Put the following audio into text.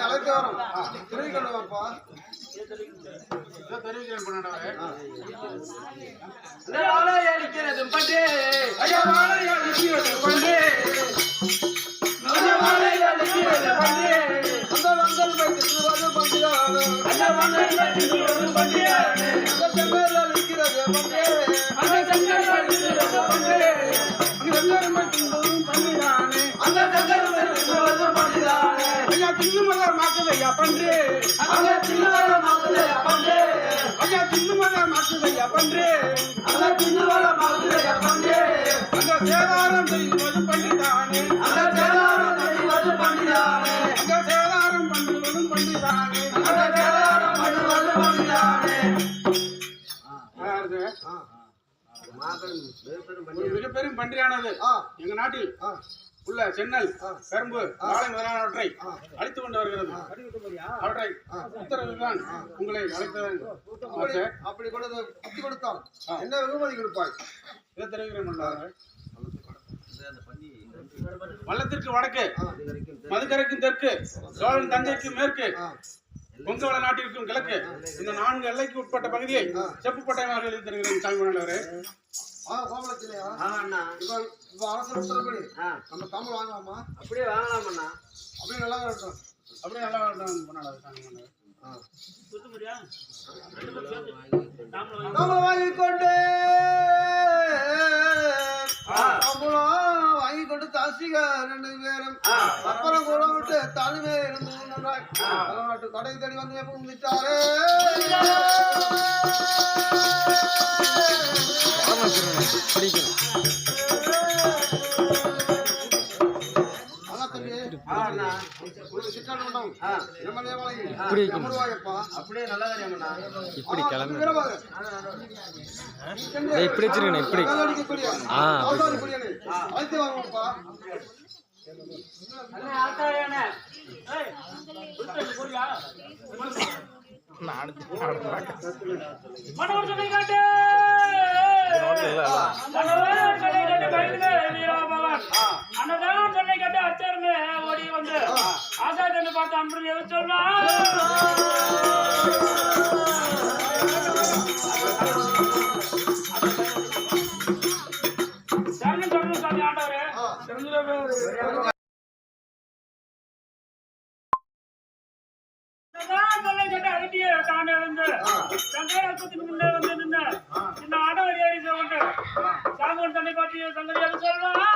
அழைத்து வரோம் தெரிவிக்கணும் அப்பா தெரிவிக்கிறேன் பண்ணாடவே அளிக்கிறது பண்டே ஐயா அளிக்கிறது பண்டே அந்த வந்தல் வைத்து பண்டியானே அந்த வந்தல் வைத்து பண்டியானே அந்த செங்கல் அளிக்கிறது பண்டே அந்த செங்கல் அளிக்கிறது பண்டே செங்கல் வைத்து பண்டியானே அந்த செங்கல் வைத்து பண்டியானே ஐயா தின்னுமல மாக்குதையா பண்டே அந்த தின்னுமல மாக்குதையா பண்டே ஐயா தின்னுமல மாக்குதையா பண்டே அந்த தின்னுமல மாக்குதையா பண்டே அந்த சேதாரம் செய்வது பண்டிதானே அந்த சேதாரம் செய்வது பண்டிதானே அந்த சேதாரம் பண்ணுவது பண்டிதானே அந்த சேதாரம் பண்ணுவது பண்டிதானே மிகப்பெரும் பன்றியானது எங்க நாட்டில் உள்ள சென்னல் கரும்பு வாழை முதலானவற்றை அழித்துக் கொண்டு வருகிறது. அவற்றை உத்தரவுதான் உங்களை அழைத்ததன் அப்படி கொடுத்தால் என்ன வெகுமதி கொடுப்பாய்? இதை தெரிவிக்கிறேன். வல்லத்திற்கு வடக்கு, மதுக்கரைக்கும் தெற்கு, சோழன் தஞ்சைக்கு மேற்கு, கொங்கவள நாட்டிற்கும் கிழக்கு, இந்த 4 எல்லைக்கு உட்பட்ட பகுதியை செப்பு பட்டயமாக எழுதி தருகிறேன் சாமி கொண்டாடுவாரு. நம்ம தமிழ் வாங்கலாமா? அப்படியே வாங்கலாமண்ணா. அப்படியே நல்லா இருக்கும். அப்படியே நல்லா இருக்கும் கொண்டாடுவாரு சாமி கொண்டாடுவாரு. வாங்கிக்கொண்டு வாங்கிக்கொண்டு தாசிக 2 பேரும் அப்புறம் கூட விட்டு தானுமே இருந்து கடை தேடி வந்து எப்பவும் விட்டாரே. அப்படியே நல்லா இப்படி கிளம்பி இப்படி வச்சிருக்கேன் இப்படி அழைத்து வாங்கப்பா. ஓடி வந்து ஆசாரியனை பார்த்து அன்பு எது சொன்னா சரணம் சொல்லணும் சாமி ஆண்டவரே. தாண்டி வந்து சங்கரத்துக்கு முன்னே வந்து நின்று இந்த ஆண்டவர் ஏறி கொண்டு சாங்கன் தன்னை பற்றி சங்கரி எது சொல்லலாம்.